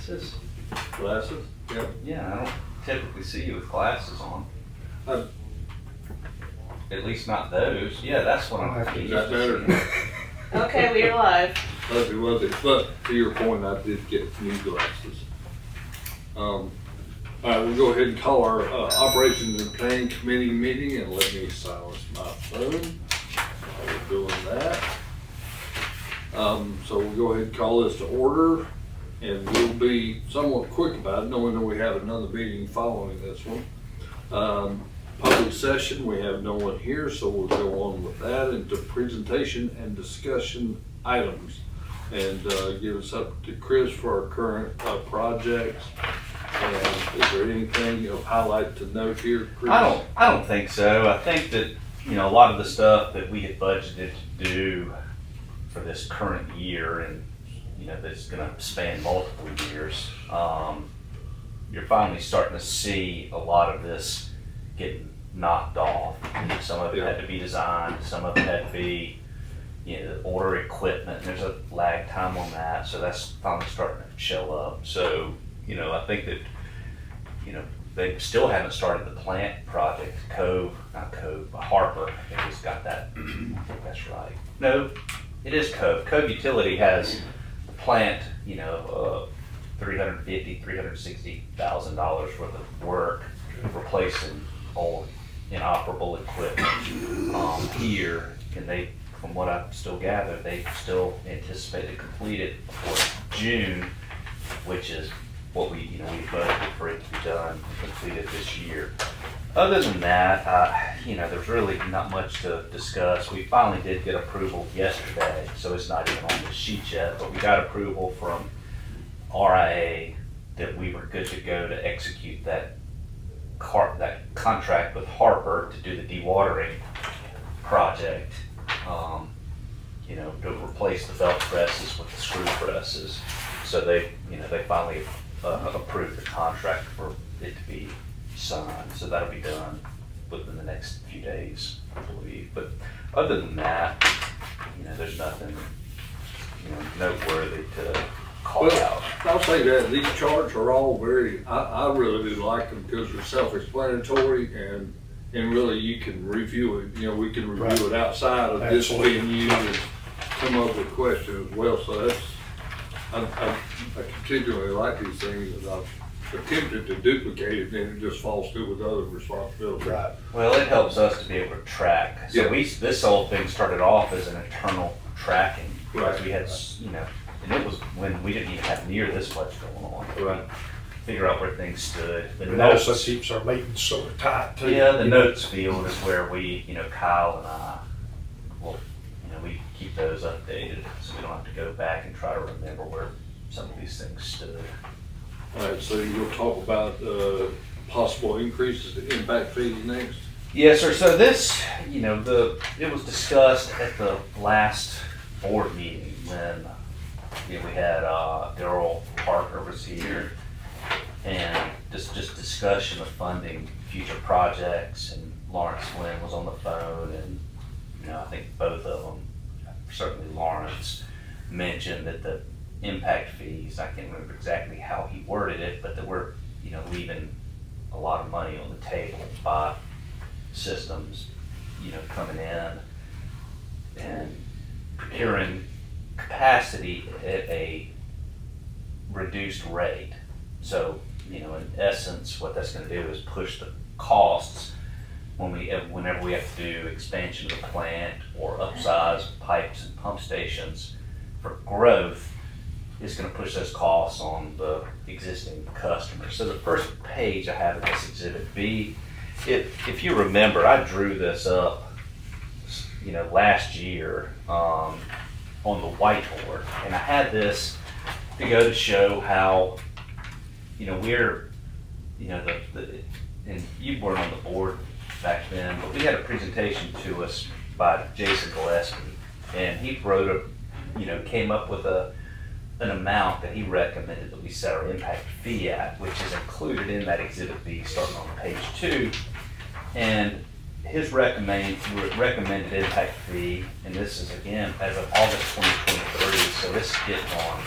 glasses? Glasses? Yeah. Yeah, I don't typically see you with glasses on. Uh, At least not those. Yeah, that's what I'm Is that better? Okay, we are live. Was it? But to your point, I did get new glasses. All right, we'll go ahead and call our Operations and Planning Committee meeting, and let me silence my phone while we're doing that. So we'll go ahead and call this to order, and we'll be somewhat quick about it, knowing that we have another meeting following this one. Public session, we have no one here, so we'll go on with that into presentation and discussion items. And give us up to Chris for our current projects. And is there anything of highlight to note here, Chris? I don't think so. I think that, a lot of the stuff that we had budgeted to do for this current year and, that's gonna span multiple years, you're finally starting to see a lot of this getting knocked off. Some of it had to be designed, some of it had to be, order equipment, and there's a lag time on that, so that's finally starting to show up. So, I think that, they still haven't started the plant project, Harper, I think he's got that, I think that's right. No, it is Cove. Cove Utility has the plant, $360,000 worth of work replacing old inoperable equipment here, and they, from what I still gather, they still anticipate to complete it before June, which is what we budgeted for it to be done and completed this year. Other than that, there's really not much to discuss. We finally did get approval yesterday, so it's not even on the sheet yet, but we got approval from RIA that we were good to go to execute that contract with Harper to do the dewatering project, to replace the belt presses with the screw presses. So they finally approved the contract for it to be signed. So that'll be done within the next few days, I believe. But other than that, there's nothing, noteworthy to call out. I'll say that these charts are all I really do like them because they're self-explanatory and really you can review it. We can review it outside of this being used and come up with questions as well. So I continually like these things, and I've attempted to duplicate it, and it just falls through with other responsibilities. Right. Well, it helps us to be able to track. So this whole thing started off as an internal tracking because we had, and it was when we didn't even have near this much going on. Right. Figure out where things stood. The It also keeps our meetings sort of tight too. Yeah, the notes field is where we, Kyle and I, we keep those updated so we don't have to go back and try to remember where some of these things stood. All right, so you'll talk about possible increases to impact fees next? Yes, sir. So this, it was discussed at the last board meeting when we had Daryl Parker was here, and just discussion of funding future projects, and Lawrence Flynn was on the phone, and I think both of them, certainly Lawrence, mentioned that the impact fees, I can't remember exactly how he worded it, but that we're leaving a lot of money on the table by systems coming in and procuring capacity at a reduced rate. So in essence what that's going to do is push the costs whenever we have to do expansion of the plant or upsize pipes and pump stations for growth, is going to push those costs on the existing customers. So the first page I have of this Exhibit B, if you remember, I drew this up, last year on the whiteboard, and I had this to go to show how, we're, and you weren't on the board back then, but we had a presentation to us by Jason Gillespie, and he came up with an amount that he recommended that we set our impact fee at, which is included in that Exhibit B starting on page 2. And his recommended impact fee, and this is again as of August 2023, so this is getting on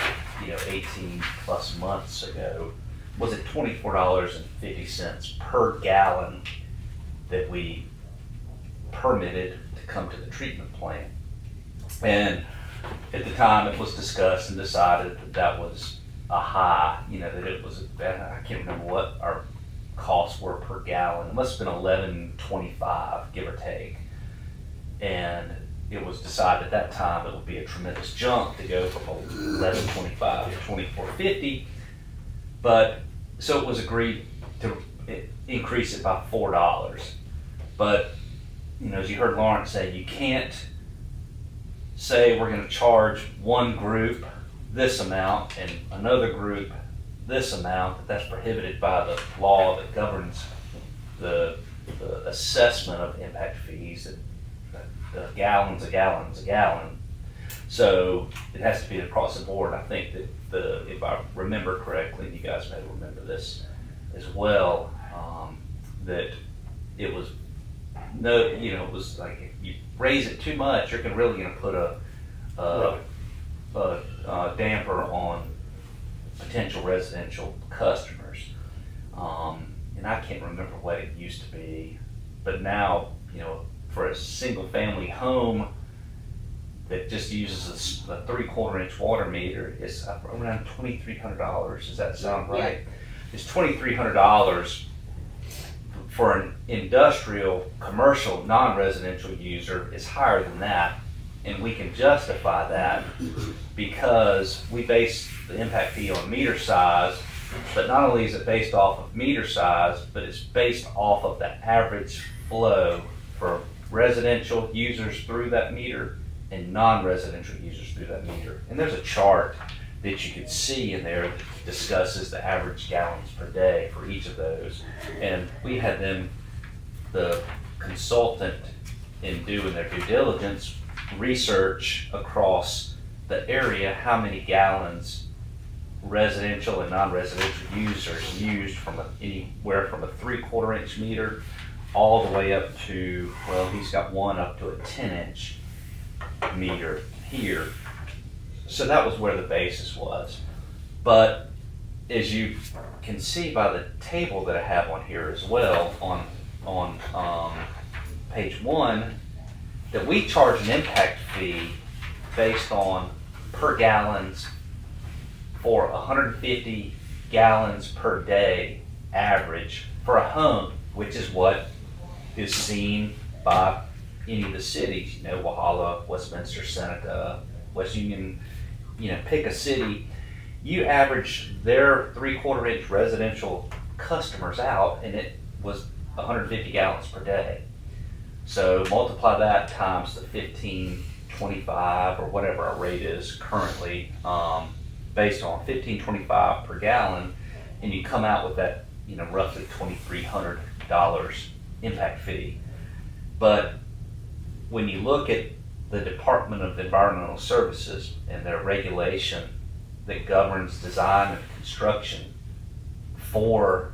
18 plus months ago, was at $24.50 per gallon that we permitted to come to the treatment plant. And at the time, it was discussed and decided that that was a high, that it was, I can't remember what our costs were per gallon. It must have been $11.25, give or take. And it was decided at that time it would be a tremendous jump to go from $11.25 to $24.50. But so it was agreed to increase it by $4. But as you heard Lawrence say, you can't say we're going to charge one group this amount and another group this amount. That's prohibited by the law that governs the assessment of impact fees. A gallon's a gallon's a gallon. So it has to be across the board. I think that if I remember correctly, and you guys may remember this as well, that it was it was like if you raise it too much, you're really going to put a damper on potential residential customers. And I can't remember what it used to be, but now, for a single family home that just uses a 3/4 inch water meter, it's around $2,300. Does that sound right? Yeah. It's $2,300 for an industrial, commercial, non-residential user. Is higher than that, and we can justify that because we base the impact fee on meter size. But not only is it based off of meter size, but it's based off of the average flow for residential users through that meter and non-residential users through that meter. And there's a chart that you can see in there that discusses the average gallons per day for each of those. And we had them, the consultant, in doing their due diligence, research across the area how many gallons residential and non-residential users used from anywhere from a 3/4 inch meter all the way up to, he's got one up to a 10-inch meter here. So that was where the basis was. But as you can see by the table that I have on here as well, on page 1, that we charge an impact fee based on per gallons for 150 gallons per day average for a home, which is what is seen by any of the cities, Walhalla, Westminster, Seneca, West Union, pick a city. You average their 3/4 inch residential customers out, and it was 150 gallons per day. So multiply that times the 15.25 or whatever our rate is currently, based on $15.25 per gallon, and you come out with that, roughly $2,300 impact fee. But when you look at the Department of Environmental Services and their regulation that governs design and construction for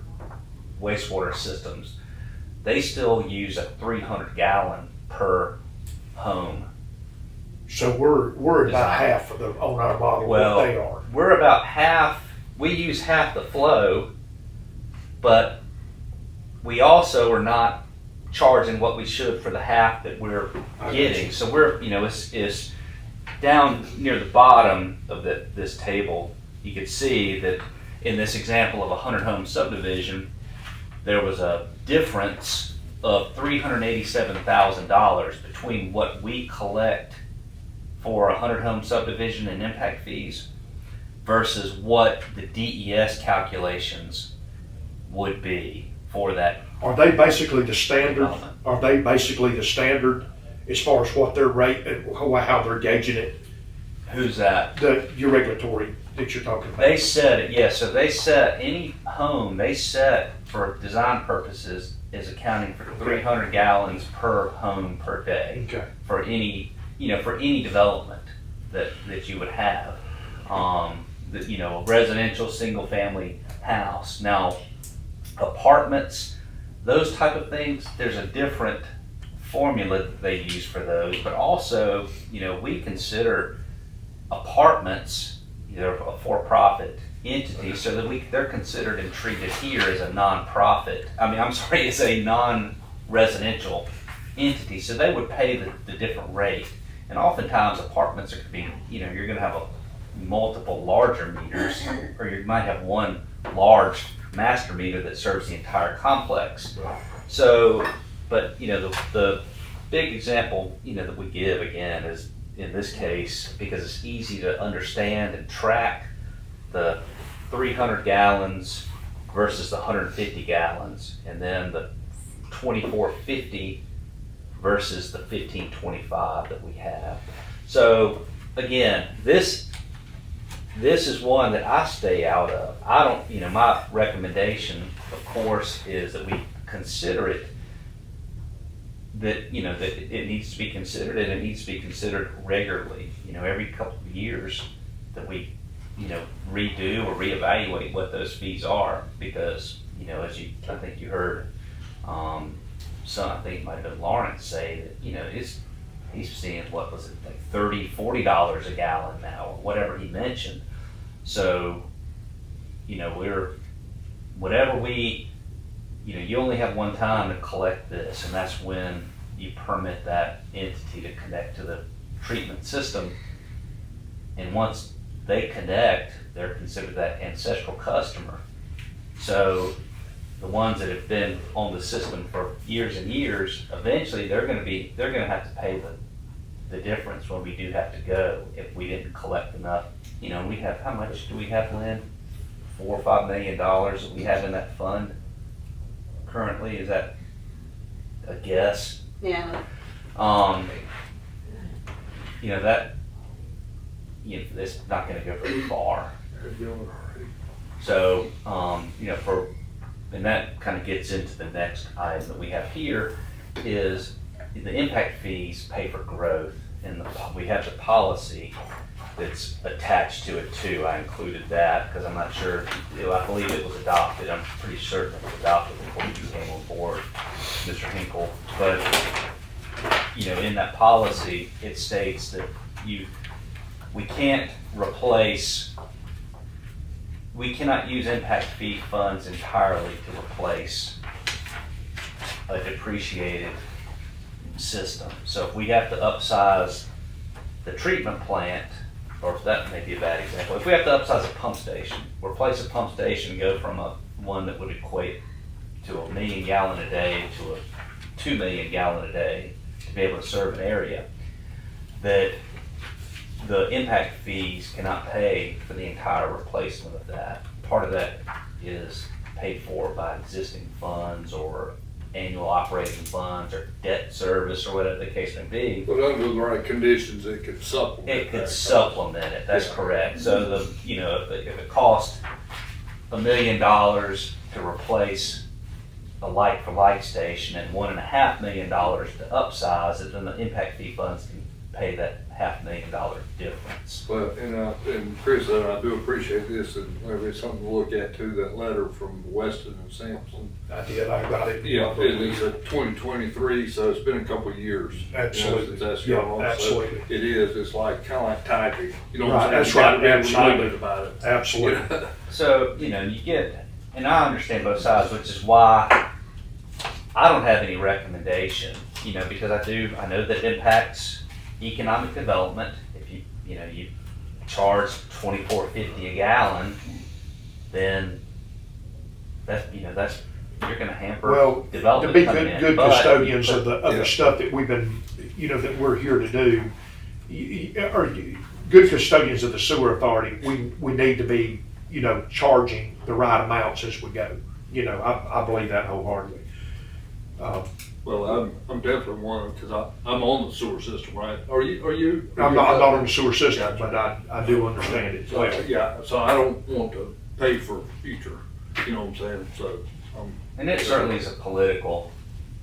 wastewater systems, they still use a 300 gallon per home. So we're about Design. half of on our model Well, what they are. we're about half, we use half the flow, but we also are not charging what we should for the half that we're getting. So we're, it's down near the bottom of this table. You could see that in this example of a 100 home subdivision, there was a difference of $387,000 between what we collect for a 100 home subdivision and impact fees versus what the DES calculations would be for that. Are they basically the standard? Development. Are they basically the standard as far as what their rate, how they're gauging it? Who's that? Your regulatory that you're talking about. They set it, yes. So they set any home, they set for design purposes is accounting for 300 gallons per home per day Okay. for any, for any development that you would have. A residential single family house. Now, apartments, those type of things, there's a different formula that they use for those, but also, we consider apartments, they're a for-profit entity, so that they're considered and treated here as a non-profit, as a non-residential entity, so they would pay the different rate. And oftentimes apartments are gonna be, you're gonna have multiple larger meters, or you might have one large master meter that serves the entire complex. So, but, the big example, that we give again is in this case, because it's easy to understand and track the 300 gallons versus the 150 gallons, and then the 2450 versus the 1525 that we have. So again, this is one that I stay out of. I don't, my recommendation, of course, is that we consider it, that it needs to be considered, and it needs to be considered regularly, every couple of years, that we redo or reevaluate what those fees are, because as I think you heard I think it might have been Lawrence say that he's seeing, what was it, like $30-40 a gallon now, or whatever he mentioned. So you only have one time to collect this, and that's when you permit that entity to connect to the treatment system. And once they connect, they're considered that ancestral customer. So the ones that have been on the system for years and years, eventually they're going to have to pay the difference when we do have to go, if we didn't collect enough. We have, how much do we have, Lynn? $4 or $5 million that we have in that fund currently. Is that a guess? Yeah. It's not going to go very far. So, and that kind of gets into the next item that we have here, is the impact fees pay for growth, and we have the policy that's attached to it too. I included that because I'm not sure, I believe it was adopted, I'm pretty certain it was adopted before you came on board, Mr. Hinkle. But, in that policy, it states that we cannot use impact fee funds entirely to replace a depreciated system. So if we have to upsize the treatment plant, or that may be a bad example, if we have to upsize a pump station, replace a pump station and go from one that would equate to 1 million gallon a day to a 2 million gallon a day to be able to serve an area, that the impact fees cannot pay for the entire replacement of that. Part of that is paid for by existing funds or annual operating funds or debt service or whatever the case may be. But under the right conditions, it could supplement. It could supplement it, that's correct. So if it costs $1 million to replace a like-for-like station and $1.5 million to upsize it, then the impact fee funds can pay that $500,000 difference. Well, and Chris, I do appreciate this, and maybe it's something to look at too, that letter from Weston and Sampson. I did, I got it. Yeah, it is a 2023, so it's been a couple of years. Absolutely. Since that's Yeah, gone on. absolutely. So it is, it's like, kind of like typing. You know what Right, I'm that's saying? right, You gotta be absolutely. reminded about it. Absolutely. So, you get, and I understand both sides, which is why I don't have any recommendation, because I know that it impacts economic development. If you charge $24.50 a gallon, then that's you're going to hamper Well, to development be coming in. good But- custodians of Yeah. the stuff that we've been, that we're here to do, or good custodians of the sewer authority, we need to be, charging the right amounts as we go. I believe that wholeheartedly. Well, I'm definitely one, because I'm on the sewer system, right? Are you? I'm not on the sewer system, but I do understand it well. Yeah, so I don't want to pay for future, you know what I'm saying? So, And it certainly is a political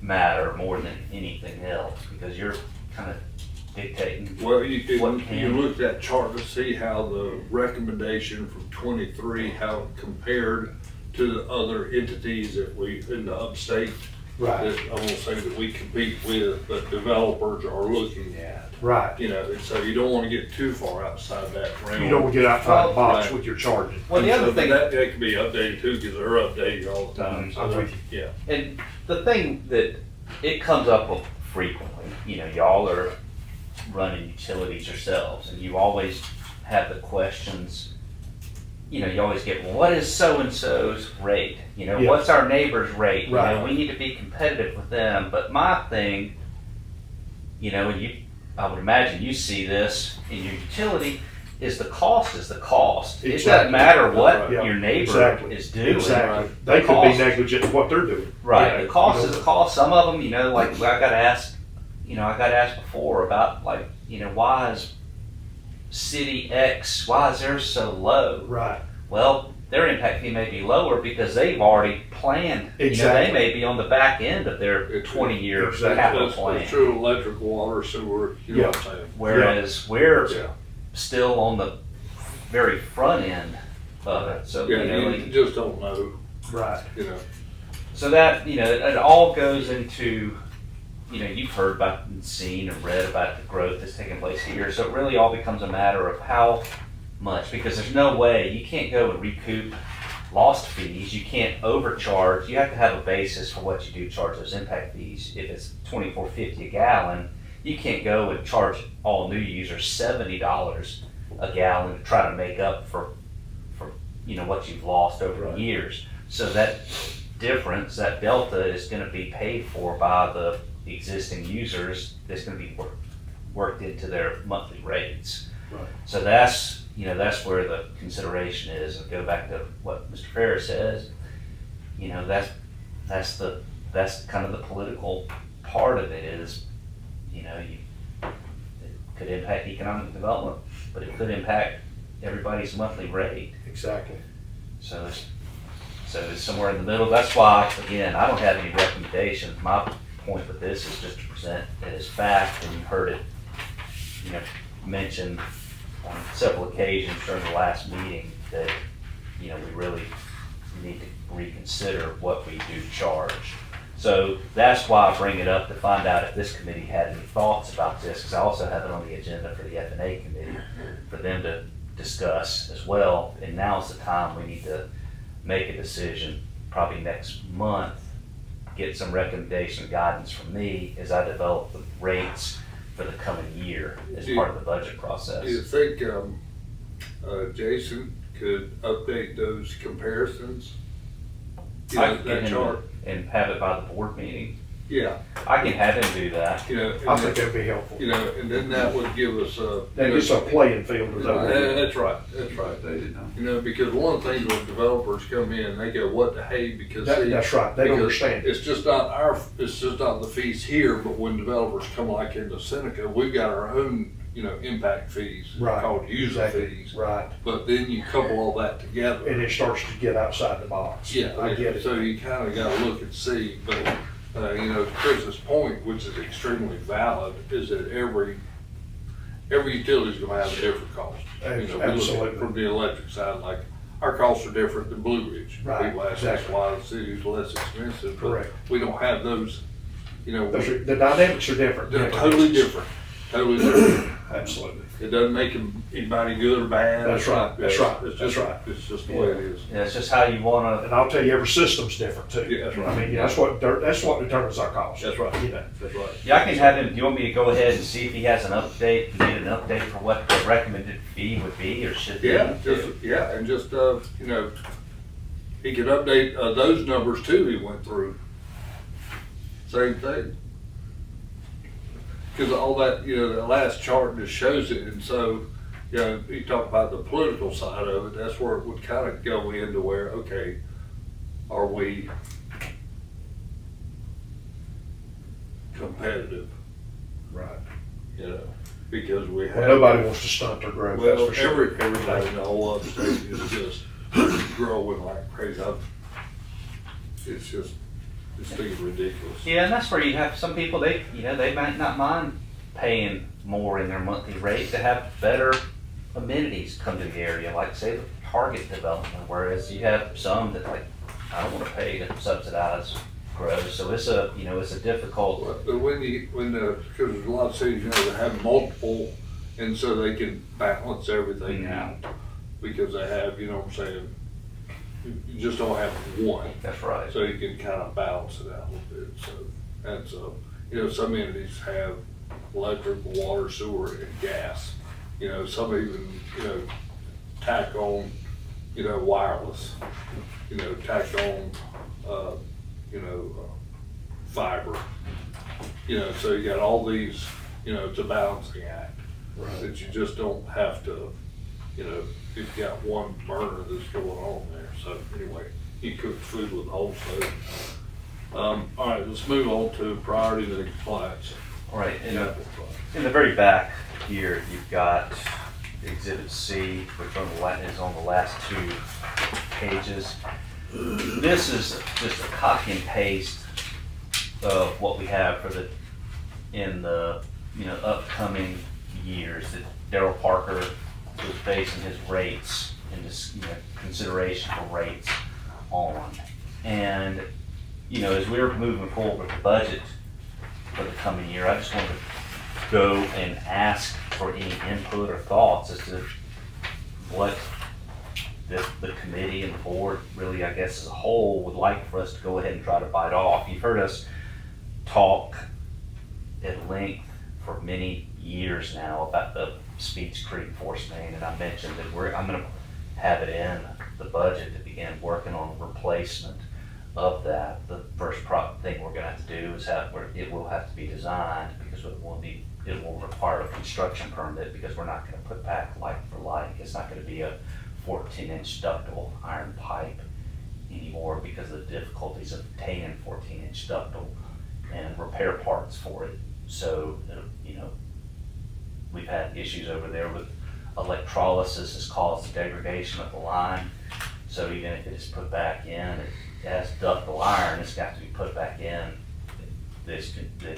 matter more than anything else, because you're kind of dictating. well, you What can- look at that chart to see how the recommendation from 23, how it compared to the other entities that in the upstate Right, that I won't say that we compete with, but developers are looking at. right. You know, and so you don't wanna get too far outside that realm. You don't get outside the box Right. with your charging. Well, the And other so thing, that can be updated too, because they're updating all the time, so, I'm with yeah. and the thing that it comes up with frequently, you know, y'all are running utilities yourselves, and you always have the questions. You know, you always get, well, what is so-and-so's rate? You know, Yeah. what's our neighbor's rate? You Right. know, we need to be competitive with them. But my thing, you know, I would imagine you see this in your utility, is the cost is the cost. It doesn't Exactly. matter what Yeah. your neighbor Exactly. is doing. Exactly. The They could be cost- negligent in what they're doing. Right, You know, the cost you is know, the cost. Some of them, you know, like I got asked, I got asked before about like, you know, why is city X, why is theirs so low? Right, Well, their impact fee may be lower because they've already planned. You know, Exactly. they may be on the back end of their It's- 20-year exactly. capital That's plan. true, electric, water, sewer, you know what I'm saying? Whereas we're Yeah. still on the very front end of it. So, Yeah, you know, you just don't know, right. you know. so that, you know, it all goes into, you know, you've heard about and seen and read about the growth that's taking place here. So it really all becomes a matter of how much, because there's no way, you can't go and recoup lost fees, you can't overcharge, you have to have a basis for what you do charge those impact fees. If it's $24.50 a gallon, you can't go and charge all new users $70 a gallon to try to make up for you know, what you've lost over Right. the years. So that difference, that delta is gonna be paid for by the existing users, that's gonna be worked into their monthly rates. Right. So that's, you know, that's where the consideration is, and go back to what Mr. Ferris says, you know, that's kind of the political part of it is, you know, it could impact economic development, but it could impact everybody's monthly rate. Exactly. So it's somewhere in the middle. That's why, again, I don't have any recommendations. My point with this is just to present it as fact, and you heard it, you know, mentioned on several occasions during the last meeting that, you know, we really need to reconsider what we do charge. So that's why I bring it up, to find out if this committee had any thoughts about this, because I also have it on the agenda for the F&A committee for them to discuss as well. And now's the time we need to make a decision, probably next month, get some recommendation guidance from me as I develop the rates for the coming year as part of the budget process. Do you think, Jason could update those comparisons? You I know, can that get him chart, and have it by the board meeting. yeah, I can have him do that. you know. I and think then- that'd be helpful. You know, and then that would give us a. That you gets know, a playing field. Is that what it is? That's right, that's right. They did not. You know, because one of the things when developers come in, they go, what the hey, because That- see, That's right. They don't because understand it. it's just not the fees here, but when developers come like into Seneca, we've got our own, you know, impact fees Right. called user Exactly. fees. Right. But then you couple all that together. And it starts to get outside the box. Yeah, I get it. So you kind of got to look and see, but, you know, to Chris's point, which is extremely valid, is that every utility's gonna have a different cost. You know, we look at Absolutely. from the electric side, like, our costs are different than Blue Ridge. Right, People ask us exactly. why the city's less expensive, but Correct. we don't have those, you know, The dynamics are different. they're totally different, totally different. Absolutely. It doesn't make anybody good or bad. That's right, that's right, It's that's just, right. it's just the way it is. Yeah, it's just how you wanna, And I'll tell you, every system's different too. Yeah, that's right. I mean, that's what determines our cost. That's right. You know. That's right. yeah, I can have him, do you want me to go ahead and see if he has an update, get an update for what the recommended fee would be, or should be? Yeah, and just, you know, he could update, those numbers too he went through. Same thing. Cause all that, you know, the last chart just shows it, and so, you know, you talk about the political side of it, that's where it would kind of go into where, okay, are we competitive, Right. you know? Because we have. Well, nobody wants to stunt their growth, that's Well, for sure. everybody in the whole upstate is just growing like crazy. It's just ridiculous. Yeah, and that's where you have some people, they might not mind paying more in their monthly rate to have better amenities come to the area, like say the Target development, whereas you have some that like, I don't wanna pay to subsidize grows. So it's a, it's a difficult, But because there's a lot of cities, that have multiple, and so they can balance everything out. Because they have, what I'm saying, you just don't have one. that's right. So you can kind of balance it out a little bit, so, and so, some entities have electric, water, sewer, and gas. Some even, tack on, wireless, tack on, fiber. So you got all these, it's a balancing act. That you just don't have to, if you got one burner that's going on there. So anyway, you cook food with the whole stove. All right, let's move on to priorities and compliance. All right, in the very back here, you've got Exhibit C, which is on the last 2 pages. This is just a copy and paste of what we have in the upcoming years that Daryl Parker was basing his rates and just consideration for rates on. And as we were moving forward with the budget for the coming year, I just wanted to go and ask for any input or thoughts as to what the committee and the board really, I guess, as a whole would like for us to go ahead and try to bite off. You've heard us talk at length for many years now about the Speeds Creek force main, and I mentioned that I'm going to have it in the budget to begin working on replacement of that. The first thing we're going to have to do is it will have to be designed, because it will require a construction permit, because we're not going to put back like for like. It's not going to be a 14-inch ductile iron pipe anymore, because of the difficulties of obtaining 14-inch ductile and repair parts for it. So, we've had issues over there with electrolysis has caused the degradation of the line. So even if it is put back in, it has ductile iron, it's got to be put back in. It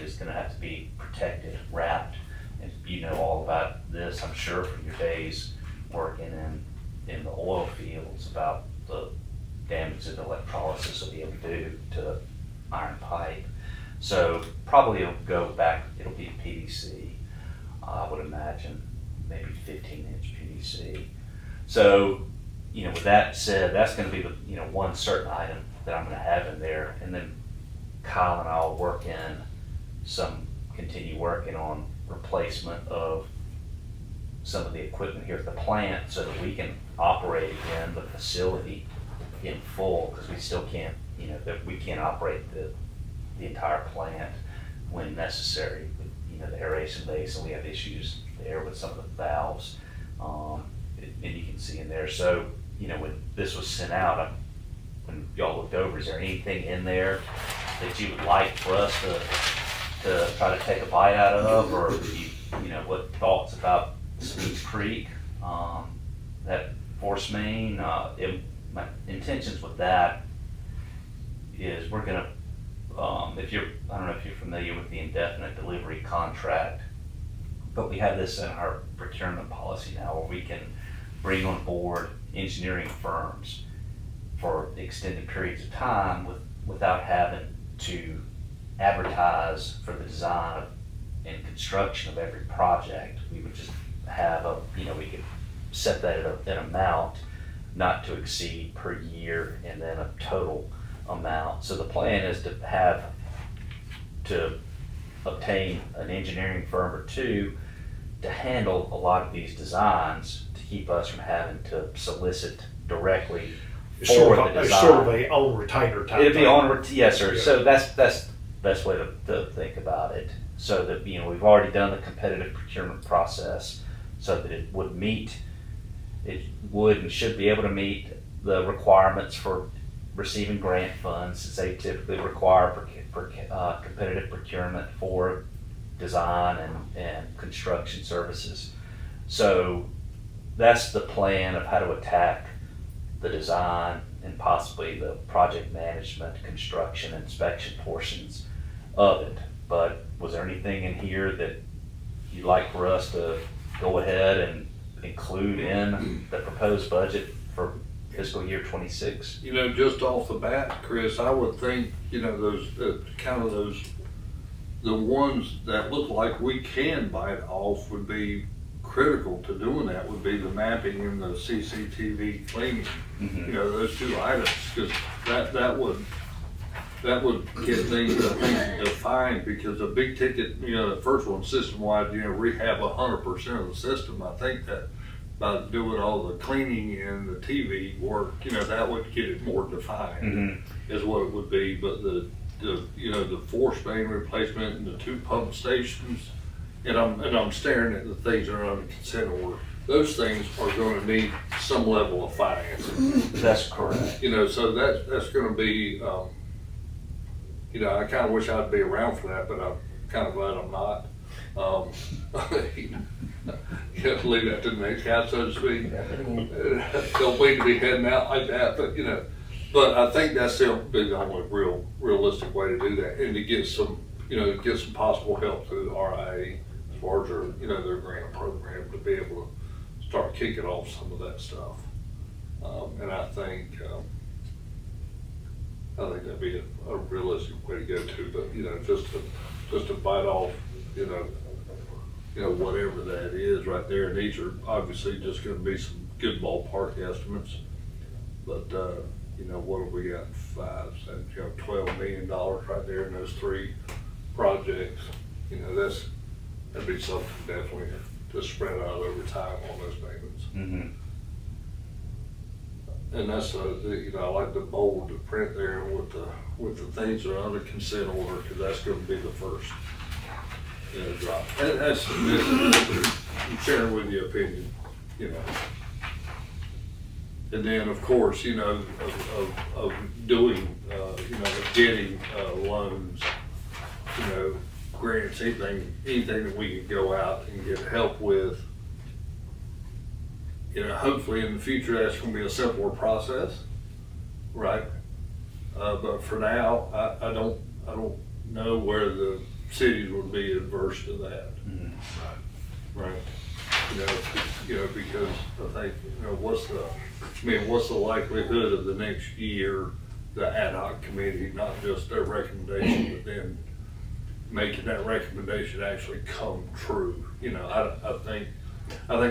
is going to have to be protected, wrapped. And you know all about this, I'm sure, from your days working in the oil fields, about the damage that electrolysis will be able to do to iron pipe. So probably it'll go back, it'll be PVC, I would imagine, maybe 15-inch PVC. So, with that said, that's going to be the, one certain item that I'm going to have in there. And then Kyle and I will continue working on replacement of some of the equipment here at the plant, so that we can operate again the facility in full, because we still can't, that we can't operate the entire plant when necessary. The aeration base, and we have issues there with some of the valves, and you can see in there. So, when this was sent out, when y'all looked over, is there anything in there that you would like for us to try to take a bite out of, or what thoughts about Speeds Creek, that force main? My intentions with that is we're gonna, I don't know if you're familiar with the indefinite delivery contract, but we have this in our procurement policy now, where we can bring on board engineering firms for extended periods of time without having to advertise for the design and construction of every project. We would just have we could set that at an amount not to exceed per year, and then a total amount. So the plan is to obtain an engineering firm or two to handle a lot of these designs, to keep us from having to solicit directly It's for sort the of, design. a on retainer type It'd be thing. on, yes, sir. Yeah. So that's the best way to think about it. So that, we've already done the competitive procurement process, so that it would and should be able to meet the requirements for receiving grant funds, since they typically require competitive procurement for design and construction services. So that's the plan of how to attack the design and possibly the project management, construction, inspection portions of it. But was there anything in here that you'd like for us to go ahead and include in the proposed budget for fiscal year 26. You know, just off the bat, Chris, I would think, you know, those, the ones that look like we can bite off would be critical to doing that, would be the mapping and the CCTV cleaning. You know, those two items, because that would get things, I think, defined, because a big ticket, you know, the first one, system-wide, you know, rehab 100% of the system. I think that by doing all the cleaning and the TV work, you know, that would get it more defined, is what it would be. But the you know, the force main replacement and the 2 pump stations, and I'm staring at the things that are on the consent order. Those things are gonna need some level of financing. That's correct. You know, so that's gonna be, you know, I kinda wish I'd be around for that, but I'm kinda glad I'm not. You have to leave that to the next guy, so to speak. Don't mean to be heading out like that, but you know, but I think that's the only realistic way to do that, and to get some, you know, get some possible help through the RIA as far as their, you know, their grant program, to be able to start kicking off some of that stuff. And I think that'd be a realistic way to go to, but you know, just to bite off, you know, whatever that is right there. And these are obviously just gonna be some good ballpark estimates. But, you know, what have we got? 5, 7, you know, $12 million right there in those 3 projects. You know, that'd be something definitely to spread out over time on those payments. And that's, you know, I like the bold to print there with the things that are under consent order, because that's gonna be the first, you know, drop. And I'm sharing with you opinion, you know. And then, of course, you know, of doing, you know, getting loans, you know, grants, anything that we can go out and get help with. You know, hopefully in the future, that's gonna be a simpler process, right? But for now, I don't know where the cities would be adverse to that. Right. You know, because I think, you know, what's the likelihood of the next year, the ad hoc committee, not just their recommendation, but then making that recommendation actually come true? You know, I think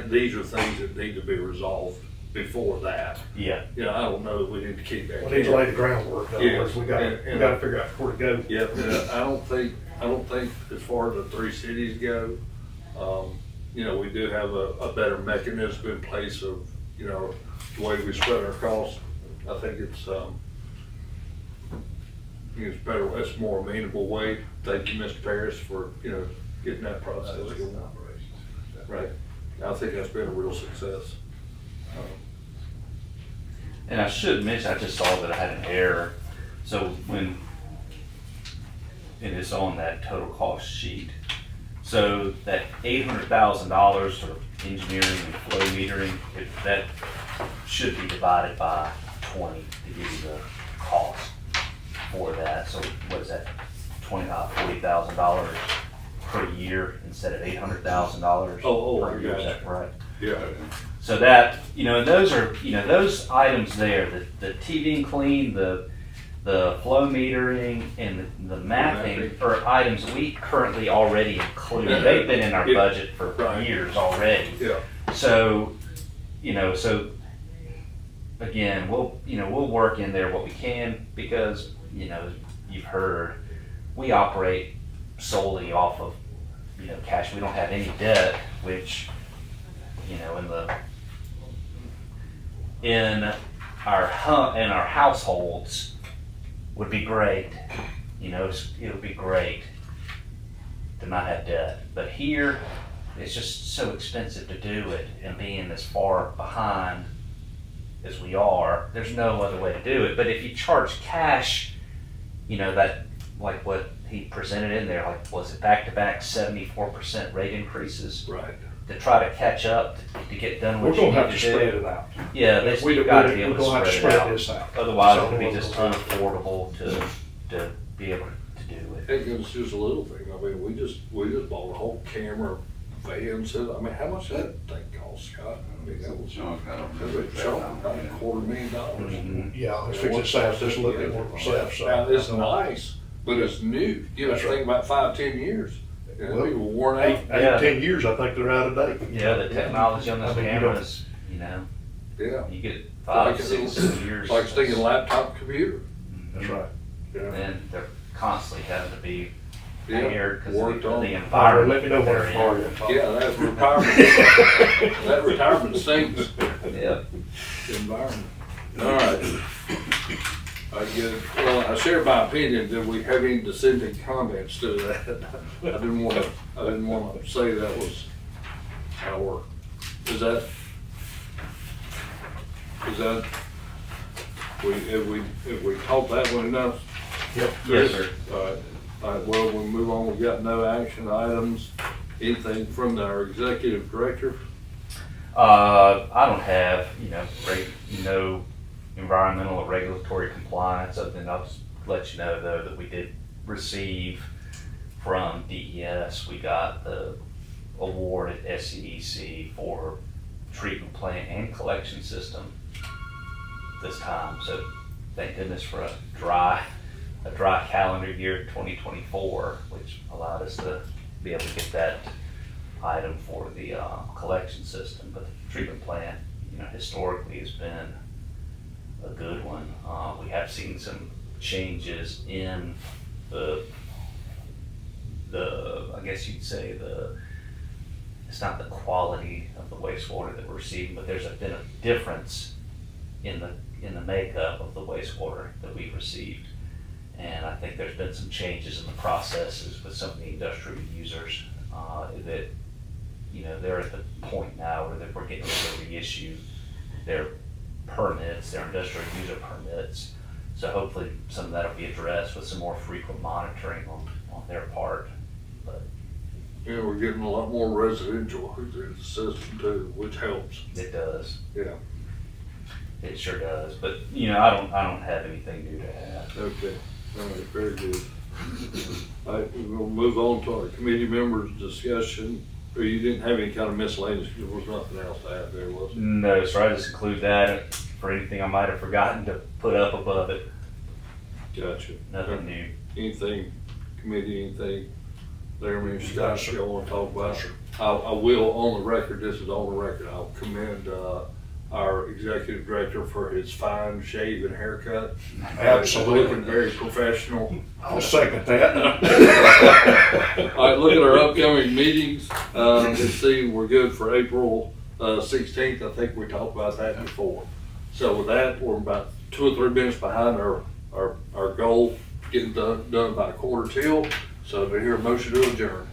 these are things that need to be resolved before that. Yeah. You know, I don't know that we need to keep that. We need to lay the groundwork, though. Yes. We gotta figure out where to go. Yeah, I don't think as far as the 3 cities go, you know, we do have a better mechanism in place of, you know, the way we spread our costs. I think it's better, it's a more amenable way. Thank you, Mr. Paris, for, you know, getting that process going. Right. I think that's been a real success. And I should mention, I just saw that I had an error. So and it's on that total cost sheet. So that $800,000 for engineering and flow metering, that should be divided by 20 to give you the cost for that. So what is that, $40,000 per year instead of $800,000 per year? Is that right? Yeah. So that, you know, and those are, you know, those items there, the TV and clean, the flow metering and the mapping are items we currently already include. They've been in our budget for years already. Yeah. So, you know, again, we'll work in there what we can, because, you know, you've heard, we operate solely off of, you know, cash. We don't have any debt, which, you know, in our households would be great. You know, it would be great to not have debt. But here, it's just so expensive to do it, and being as far behind as we are, there's no other way to do it. But if you charge cash, you know, that, like what he presented in there, like, was it back-to-back 74% rate increases? Right. To try to catch up, to get done what We're you gonna need have to to do. spread it out. Yeah, We're got to be able gonna have to to spread it spread this out. out. Otherwise, So it'll be we're just gonna- unaffordable to be able to do it. It's just a little thing. I mean, we just bought a whole camera vans, I mean, how much did that thing cost, Scott? I mean, that was, Chunk, I don't that know. was a chunk, about $250,000. Mhm. Yeah, let's fix it south, just a little bit more south Now, it's side. nice, but it's new. Give us, That's right. think about 5-10 years. It'll Well, be worn out. 8-10 years, I think they're out of date. Yeah, the technology on I those mean, you cameras, you know, Yeah, you get Like 5-6 years. like sticking a laptop computer. That's right. Yeah. And they're constantly having to be Yeah, aired because worked of on. the All right, environment let me know that when they're it's in. hard. Yeah, that's retirement. That retirement stinks. Yeah. The environment. All right. I get it. Well, I share my opinion. Did we have any dissenting comments to that? I didn't want to say that was our, is that, if we talked that one enough? Yep. Yes, sir. All right, well, we'll move on. We've got no action items. Anything from our executive director? I don't have, no environmental or regulatory compliance, other than I'll just let you know though that we did receive from DES, we got the award at SCEC for treatment plant and collection system this time, so thank goodness for a dry calendar year 2024, which allowed us to be able to get that item for the collection system. But the treatment plant, historically has been a good one. We have seen some changes in the I guess you'd say it's not the quality of the wastewater that we're receiving, but there's been a difference in the makeup of the wastewater that we've received. And I think there's been some changes in the processes with some of the industrial users that, they're at the point now where we're getting ready to reissue their permits, their industrial user permits. So hopefully some of that will be addressed with some more frequent monitoring on their part. But Yeah, we're getting a lot more residential in the system too, which helps. it does. Yeah. It sure does. But I don't have anything new to add. Okay, all right, very good. All right, we'll move on to our committee members' discussion. Or you didn't have any kind of miscellaneous, there was nothing else to add there, was there? No, sir. I just include that for anything I might have forgotten to put up above it. Gotcha. Nothing new. Anything, committee, anything, Laramie, Scott, No, sir. y'all wanna talk about? I will, on the record, this is on the record, I'll commend, our executive director for his fine shave and haircut. Absolutely. Looking very professional. I'll second that. All right, look at our upcoming meetings. Let's see, we're good for April 16th. I think we talked about that before. So with that, we're about 2 or 3 minutes behind our goal, getting done by 1:15. So do I hear a motion to adjourn?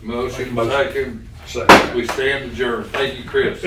Motion, second. Second. We stand adjourned. Thank you, Chris.